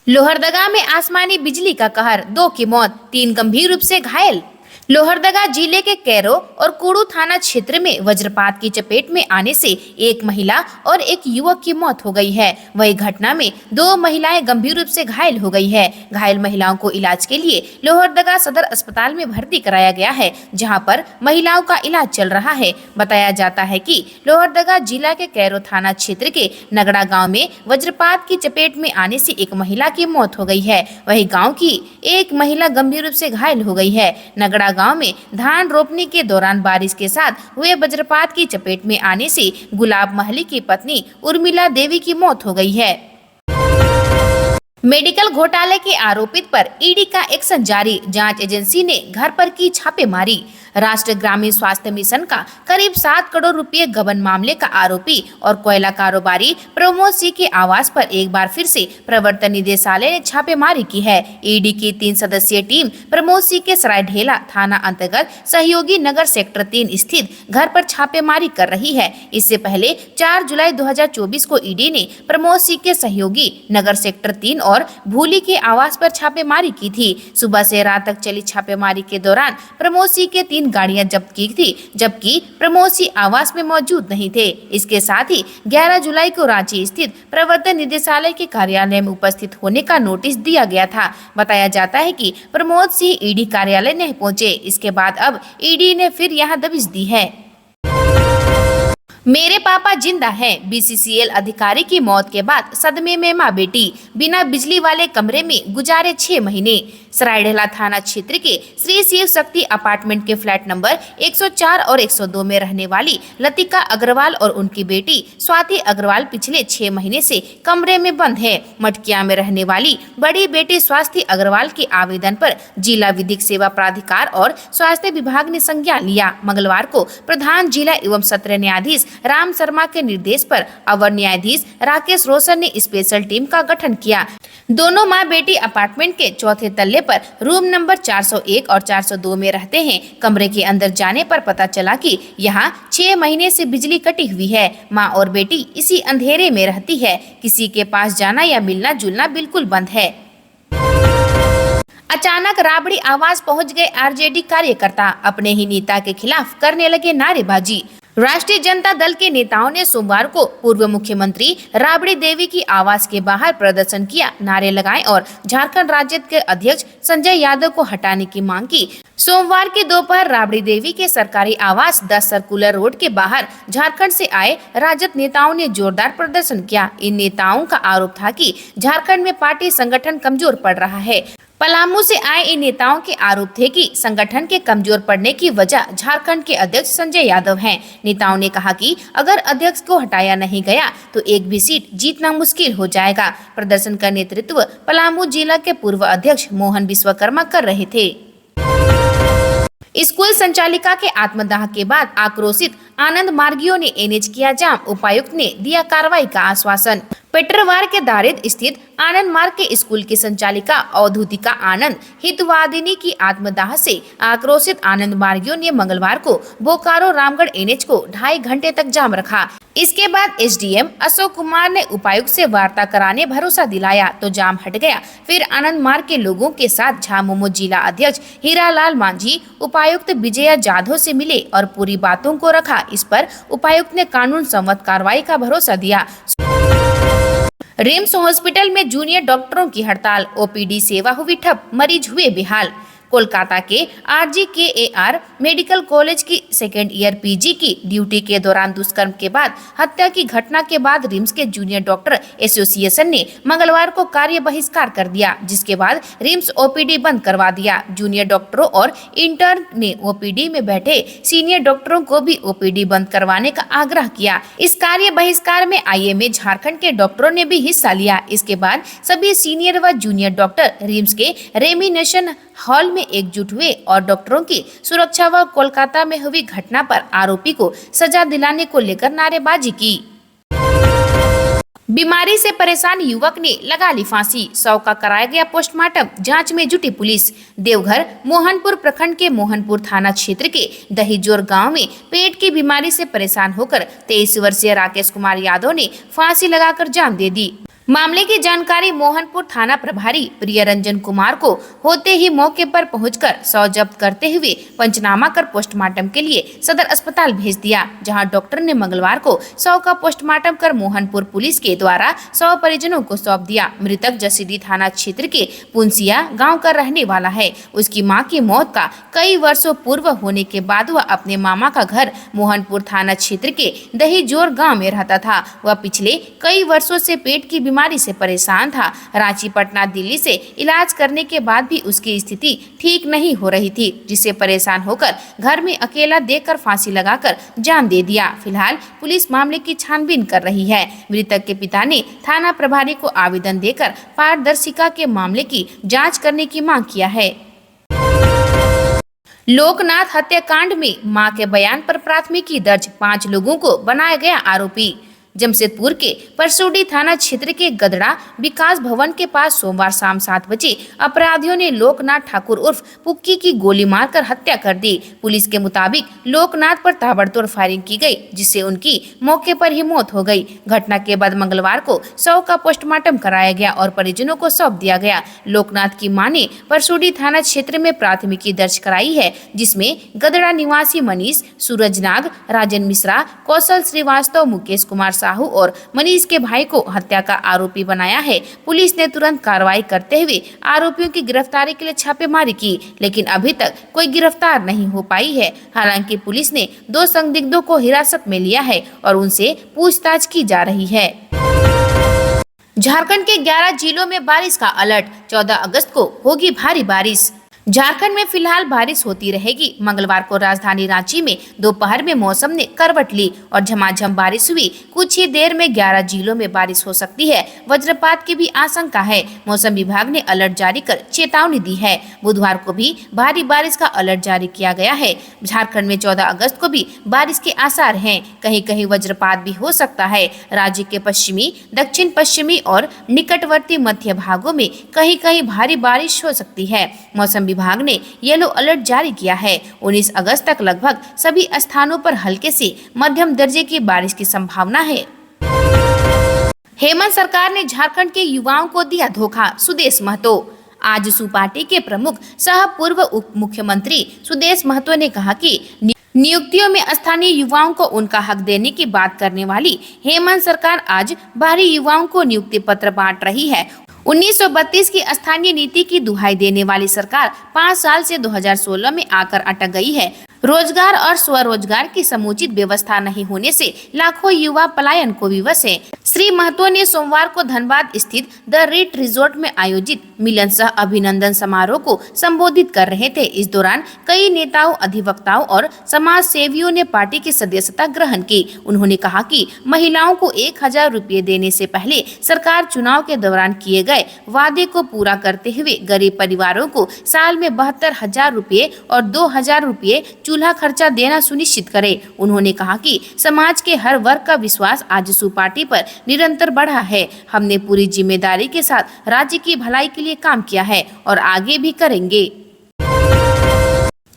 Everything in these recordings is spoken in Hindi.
लोहरदगा में आसमानी बिजली का कहर, 2 की मौत, 3 गंभीर रूप से घायल। लोहरदगा जिले के कैरो और कुड़ू थाना क्षेत्र में वज्रपात की चपेट में आने से एक महिला और एक युवक की मौत हो गई है। वही घटना में 2 महिलाएं गंभीर रूप से घायल हो गई है। घायल महिलाओं को इलाज के लिए लोहरदगा सदर अस्पताल में भर्ती कराया गया है, जहां पर महिलाओं का इलाज चल रहा है। बताया जाता है कि लोहरदगा जिला के कैरो थाना क्षेत्र के नगड़ा गाँव में वज्रपात की चपेट में आने से एक महिला की मौत हो गई है। वही गाँव की एक महिला गंभीर रूप से घायल हो गई है। नगड़ा गांव में धान रोपने के दौरान बारिश के साथ हुए वज्रपात की चपेट में आने से गुलाब महली की पत्नी उर्मिला देवी की मौत हो गई है। मेडिकल घोटाले के आरोपित पर ईडी का एक्शन जारी, जांच एजेंसी ने घर पर की छापेमारी। राष्ट्रीय ग्रामीण स्वास्थ्य मिशन का करीब 7 करोड़ रुपए गबन मामले का आरोपी और कोयला कारोबारी प्रमोद सिंह के आवास पर एक बार फिर से प्रवर्तन निदेशालय ने छापेमारी की है। ईडी की 3 सदस्यीय टीम प्रमोद सिंह के सरायढेला थाना अंतर्गत सहयोगी नगर सेक्टर 3 स्थित घर पर छापेमारी कर रही है। इससे पहले 4 जुलाई 2024 को ईडी ने प्रमोद सिंह के सहयोगी नगर सेक्टर 3 और भूली के आवास पर छापेमारी की थी। सुबह से रात तक चली छापेमारी के दौरान प्रमोद सिंह के 3 गाड़ियां जब्त की थी, जबकि प्रमोद सिंह आवास में मौजूद नहीं थे। इसके साथ ही 11 जुलाई को रांची स्थित प्रवर्तन निदेशालय के कार्यालय में उपस्थित होने का नोटिस दिया गया था। बताया जाता है कि प्रमोद सिंह ईडी कार्यालय नहीं पहुंचे। इसके बाद अब ईडी ने फिर यहां दबिश दी है। मेरे पापा जिंदा हैं। बीसीसीएल अधिकारी की मौत के बाद सदमे में मां बेटी, बिना बिजली वाले कमरे में गुजारे 6 महीने। सरायढेला थाना क्षेत्र के श्री शिव शक्ति अपार्टमेंट के फ्लैट नंबर 104 और 102 में रहने वाली लतिका अग्रवाल और उनकी बेटी स्वाति अग्रवाल पिछले 6 महीने से कमरे में बंद है। मटकिया में रहने वाली बड़ी बेटी स्वाति अग्रवाल के आवेदन पर जिला विधिक सेवा प्राधिकार और स्वास्थ्य विभाग ने संज्ञान लिया। मंगलवार को प्रधान जिला एवं सत्र न्यायाधीश राम शर्मा के निर्देश पर अवर न्यायाधीश राकेश रोशन ने स्पेशल टीम का गठन किया। दोनों मां बेटी अपार्टमेंट के 4थे तल्ले पर रूम नंबर 401 और 402 में रहते हैं। कमरे के अंदर जाने पर पता चला कि यहां 6 महीने से बिजली कटी हुई है। मां और बेटी इसी अंधेरे में रहती है। किसी के पास जाना या मिलना जुलना बिल्कुल बंद है। अचानक राबड़ी आवास पहुंच गए आरजेडी कार्यकर्ता, अपने ही नेता के खिलाफ करने लगे नारेबाजी। राष्ट्रीय जनता दल के नेताओं ने सोमवार को पूर्व मुख्यमंत्री राबड़ी देवी की आवास के बाहर प्रदर्शन किया, नारे लगाए और झारखंड राज्य के अध्यक्ष संजय यादव को हटाने की मांग की। सोमवार के दोपहर राबड़ी देवी के सरकारी आवास 10 सर्कुलर रोड के बाहर झारखंड से आए राजद नेताओं ने जोरदार प्रदर्शन किया। इन नेताओं का आरोप था कि झारखंड में पार्टी संगठन कमजोर पड़ रहा है। पलामू से आए इन नेताओं के आरोप थे कि संगठन के कमजोर पड़ने की वजह झारखंड के अध्यक्ष संजय यादव हैं। नेताओं ने कहा कि अगर अध्यक्ष को हटाया नहीं गया तो एक भी सीट जीतना मुश्किल हो जाएगा। प्रदर्शन का नेतृत्व पलामू जिला के पूर्व अध्यक्ष मोहन विश्वकर्मा कर रहे थे। स्कूल संचालिका के आत्मदाह के बाद आक्रोशित आनंद मार्गियों ने एनएच किया जाम, उपायुक्त ने दिया कार्रवाई का आश्वासन। पेट्रवार के दारेद स्थित आनंद मार्ग के स्कूल की संचालिका अवधूतिका आनंद हितवादिनी की आत्मदाह से आक्रोशित आनंद मार्गियों ने मंगलवार को बोकारो रामगढ़ एनएच को 2.5 घंटे तक जाम रखा। इसके बाद एसडीएम अशोक कुमार ने उपायुक्त से वार्ता कराने भरोसा दिलाया तो जाम हट गया। फिर आनंद मार्ग के लोगों के साथ झामुमो जिला अध्यक्ष हीरालाल मांझी उपायुक्त विजया जाधव से मिले और पूरी बातों को रखा। इस पर उपायुक्त ने कानून सम्मत कार्रवाई का भरोसा दिया। रिम्स हॉस्पिटल में जूनियर डॉक्टरों की हड़ताल, ओपीडी सेवा हुई ठप, मरीज हुए बेहाल। कोलकाता के RGKAR मेडिकल कॉलेज की 2nd ईयर पीजी की ड्यूटी के दौरान दुष्कर्म के बाद हत्या की घटना के बाद रिम्स के जूनियर डॉक्टर एसोसिएशन ने मंगलवार को कार्य बहिष्कार कर दिया, जिसके बाद रिम्स ओपीडी बंद करवा दिया। जूनियर डॉक्टरों और इंटर्न ने ओपीडी में बैठे सीनियर डॉक्टरों को भी ओपीडी बंद करवाने का आग्रह किया। इस कार्य बहिष्कार में IMA झारखंड के डॉक्टरों ने भी हिस्सा लिया। इसके बाद सभी सीनियर व जूनियर डॉक्टर रिम्स के रेमिनेशन हॉल में एकजुट हुए और डॉक्टरों की सुरक्षा व कोलकाता में हुई घटना पर आरोपी को सजा दिलाने को लेकर नारेबाजी की। बीमारी से परेशान युवक ने लगा ली फांसी, 100 का कराया गया पोस्टमार्टम, जांच में जुटी पुलिस। देवघर मोहनपुर प्रखंड के मोहनपुर थाना क्षेत्र के दहीजोर गांव में पेट की बीमारी से परेशान होकर 23 वर्षीय राकेश कुमार यादव ने फांसी लगाकर जान दे दी। मामले की जानकारी मोहनपुर थाना प्रभारी प्रियरंजन कुमार को होते ही मौके पर पहुंचकर शव जब्त करते हुए पंचनामा कर पोस्टमार्टम के लिए सदर अस्पताल भेज दिया, जहां डॉक्टर ने मंगलवार को शव का पोस्टमार्टम कर मोहनपुर पुलिस के द्वारा शव परिजनों को सौंप दिया। मृतक जसीडीह थाना क्षेत्र के पुनसिया गाँव का रहने वाला है। उसकी माँ की मौत का कई वर्षों पूर्व होने के बाद वह अपने मामा का घर मोहनपुर थाना क्षेत्र के दहीजोर गाँव में रहता था। वह पिछले कई वर्षों से पेट की बीमारी से परेशान था। रांची, पटना, दिल्ली से इलाज करने के बाद भी उसकी स्थिति ठीक नहीं हो रही थी, जिससे परेशान होकर घर में अकेला देखकर फांसी लगाकर जान दे दिया। फिलहाल पुलिस मामले की छानबीन कर रही है। मृतक के पिता ने थाना प्रभारी को आवेदन देकर पारदर्शिता के मामले की जांच करने की मांग किया है। लोकनाथ हत्याकांड में मां के बयान पर प्राथमिकी दर्ज, 5 लोगों को बनाया गया आरोपी। जमशेदपुर के परसोडी थाना क्षेत्र के गदड़ा विकास भवन के पास सोमवार शाम 7 बजे अपराधियों ने लोकनाथ ठाकुर उर्फ पुक्की की गोली मारकर हत्या कर दी। पुलिस के मुताबिक लोकनाथ पर ताबड़तोड़ फायरिंग की गई, जिससे उनकी मौके पर ही मौत हो गई। घटना के बाद मंगलवार को शव का पोस्टमार्टम कराया गया और परिजनों को सौंप दिया गया। लोकनाथ की मां ने परसोडी थाना क्षेत्र में प्राथमिकी दर्ज कराई है, जिसमें गदड़ा निवासी मनीष, सूरजनाग, राजन मिश्रा, कौशल श्रीवास्तव, मुकेश कुमार साहू और मनीष के भाई को हत्या का आरोपी बनाया है। पुलिस ने तुरंत कार्रवाई करते हुए आरोपियों की गिरफ्तारी के लिए छापेमारी की, लेकिन अभी तक कोई गिरफ्तार नहीं हो पाई है। हालांकि पुलिस ने 2 संदिग्धों को हिरासत में लिया है और उनसे पूछताछ की जा रही है। झारखंड के 11 जिलों में बारिश का अलर्ट, 14 अगस्त को होगी भारी बारिश। झारखंड में फिलहाल बारिश होती रहेगी। मंगलवार को राजधानी रांची में दोपहर में मौसम ने करवट ली और झमाझम बारिश हुई। कुछ ही देर में 11 जिलों में बारिश हो सकती है। वज्रपात की भी आशंका है। मौसम विभाग ने अलर्ट जारी कर चेतावनी दी है। बुधवार को भी भारी बारिश का अलर्ट जारी किया गया है। झारखंड में 14 अगस्त को भी बारिश के आसार हैं। कहीं कहीं वज्रपात भी हो सकता है। राज्य के पश्चिमी, दक्षिण पश्चिमी और निकटवर्ती मध्य भागों में कहीं कहीं भारी बारिश हो सकती है। मौसम विभाग ने येलो अलर्ट जारी किया है। 19 अगस्त तक लगभग सभी स्थानों पर हल्के से मध्यम दर्जे की बारिश की संभावना है। हेमंत सरकार ने झारखंड के युवाओं को दिया धोखा, सुदेश महतो। आजसू पार्टी के प्रमुख सह पूर्व उप मुख्यमंत्री सुदेश महतो ने कहा कि नियुक्तियों में स्थानीय युवाओं को उनका हक देने की बात करने वाली हेमंत सरकार आज बाहरी युवाओं को नियुक्ति पत्र बांट रही है। 1932 की स्थानीय नीति की दुहाई देने वाली सरकार 5 साल से 2016 में आकर अटक गई है। रोजगार और स्वरोजगार की समुचित व्यवस्था नहीं होने से लाखों युवा पलायन को विवश है। श्री महतो ने सोमवार को धनबाद स्थित द रीट रिजोर्ट में आयोजित मिलन सह अभिनंदन समारोह को संबोधित कर रहे थे। इस दौरान कई नेताओं, अधिवक्ताओं और समाज सेवियों ने पार्टी की सदस्यता ग्रहण की। उन्होंने कहा कि महिलाओं को 1000 रुपये देने से पहले सरकार चुनाव के दौरान किए गए वादे को पूरा करते हुए गरीब परिवारों को साल में 72,000 रुपये और 2,000 रुपये चूल्हा खर्चा देना सुनिश्चित करे। उन्होंने कहा कि समाज के हर वर्ग का विश्वास आजसू पार्टी पर निरंतर बढ़ा है। हमने पूरी जिम्मेदारी के साथ राज्य की भलाई के लिए काम किया है और आगे भी करेंगे।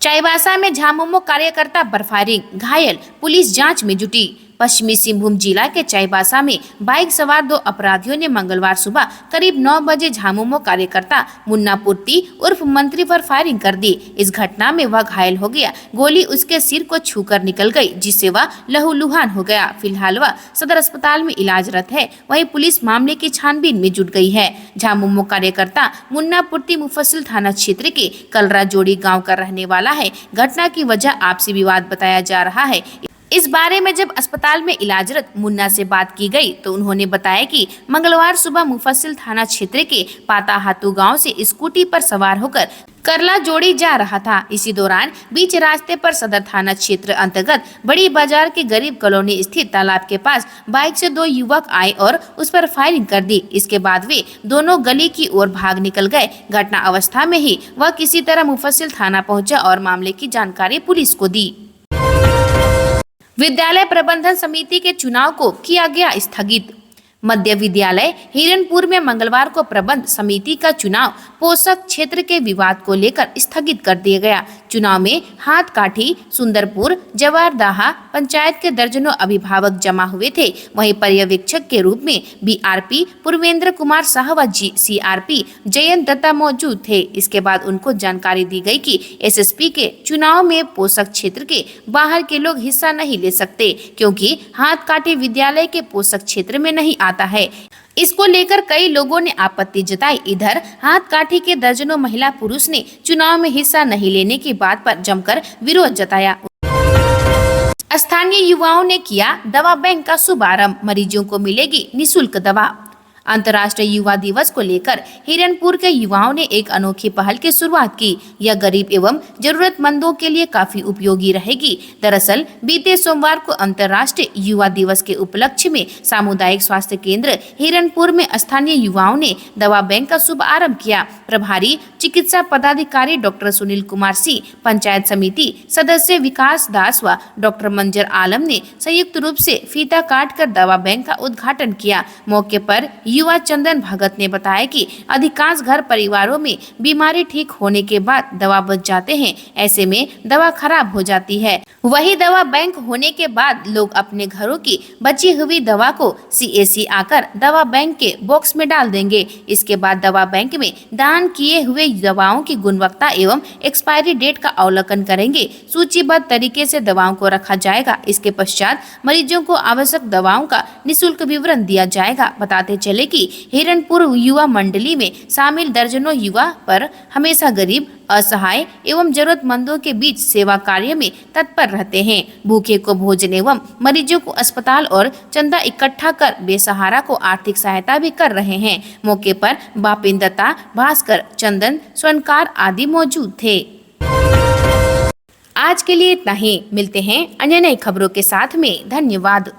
चाईबासा में झामुमो कार्यकर्ता पर फायरिंग, घायल, पुलिस जांच में जुटी। पश्चिमी सिंहभूम जिला के चाईबासा में बाइक सवार 2 अपराधियों ने मंगलवार सुबह करीब 9 बजे झामुमो कार्यकर्ता मुन्ना पुर्ती उर्फ मंत्री पर फायरिंग कर दी। इस घटना में वह घायल हो गया। गोली उसके सिर को छूकर निकल गई, जिससे वह लहूलुहान हो गया। फिलहाल वह सदर अस्पताल में इलाजरत है। वहीं पुलिस मामले की छानबीन में जुट गई है। झामुमो कार्यकर्ता मुन्ना पुर्ती मुफस्सिल थाना क्षेत्र के कलरा जोड़ी गाँव का रहने वाला है। घटना की वजह आपसी विवाद बताया जा रहा है। इस बारे में जब अस्पताल में इलाजरत मुन्ना से बात की गई तो उन्होंने बताया कि मंगलवार सुबह मुफस्सिल थाना क्षेत्र के पाताहातू गांव से स्कूटी पर सवार होकर करला जोड़ी जा रहा था। इसी दौरान बीच रास्ते पर सदर थाना क्षेत्र अंतर्गत बड़ी बाजार के गरीब कॉलोनी स्थित तालाब के पास बाइक से 2 युवक आए और उस पर फायरिंग कर दी। इसके बाद वे दोनों गली की ओर भाग निकल गए। घटना अवस्था में ही वह किसी तरह मुफस्सिल थाना पहुंचा और मामले की जानकारी पुलिस को दी। विद्यालय प्रबंधन समिति के चुनाव को किया गया स्थगित। मध्य विद्यालय हिरनपुर में मंगलवार को प्रबंध समिति का चुनाव पोषक क्षेत्र के विवाद को लेकर स्थगित कर दिया गया। चुनाव में हाथकाठी, सुंदरपुर, जवारदाहा पंचायत के दर्जनों अभिभावक जमा हुए थे। वहीं पर्यवेक्षक के रूप में बीआरपी पूर्वेंद्र कुमार साह व सीआरपी जयंत दत्ता मौजूद थे। इसके बाद उनको जानकारी दी गई कि एसएसपी के चुनाव में पोषक क्षेत्र के बाहर के लोग हिस्सा नहीं ले सकते, क्योंकि हाथकाठी विद्यालय के पोषक क्षेत्र में नहीं आता है। इसको लेकर कई लोगों ने आपत्ति जताई। इधर हाथकाठी के दर्जनों महिला पुरुष ने चुनाव में हिस्सा नहीं लेने की बात पर जमकर विरोध जताया। स्थानीय युवाओं ने किया दवा बैंक का शुभारंभ, मरीजों को मिलेगी निःशुल्क दवा। अंतर्राष्ट्रीय युवा दिवस को लेकर हिरनपुर के युवाओं ने एक अनोखी पहल की शुरुआत की। यह गरीब एवं जरूरतमंदों के लिए काफी उपयोगी रहेगी। दरअसल बीते सोमवार को अंतर्राष्ट्रीय युवा दिवस के उपलक्ष्य में सामुदायिक स्वास्थ्य केंद्र हिरनपुर में स्थानीय युवाओं ने दवा बैंक का शुभारंभ किया। प्रभारी चिकित्सा पदाधिकारी डॉक्टर सुनील कुमार सिंह, पंचायत समिति सदस्य विकास दास व डॉक्टर मंजर आलम ने संयुक्त रूप से फीता काट कर दवा बैंक का उद्घाटन किया। मौके पर युवा चंदन भगत ने बताया कि अधिकांश घर परिवारों में बीमारी ठीक होने के बाद दवा बच जाते हैं, ऐसे में दवा खराब हो जाती है। वही दवा बैंक होने के बाद लोग अपने घरों की बची हुई दवा को सीएसी आकर दवा बैंक के बॉक्स में डाल देंगे। इसके बाद दवा बैंक में दान किए हुए दवाओं की गुणवत्ता एवं एक्सपायरी डेट का अवलोकन करेंगे। सूचीबद्ध तरीके से दवाओं को रखा जाएगा। इसके पश्चात मरीजों को आवश्यक दवाओं का निःशुल्क विवरण दिया जाएगा। बताते चले कि हिरनपुर युवा मंडली में शामिल दर्जनों युवा पर हमेशा गरीब, असहाय एवं जरूरतमंदों के बीच सेवा कार्य में तत्पर रहते हैं। भूखे को भोजन एवं मरीजों को अस्पताल और चंदा इकट्ठा कर बेसहारा को आर्थिक सहायता भी कर रहे हैं। मौके पर बापिन दत्ता, भास्कर, चंदन, स्वर्णकार आदि मौजूद थे। आज के लिए इतना ही। मिलते हैं अन्य नई खबरों के साथ में। धन्यवाद।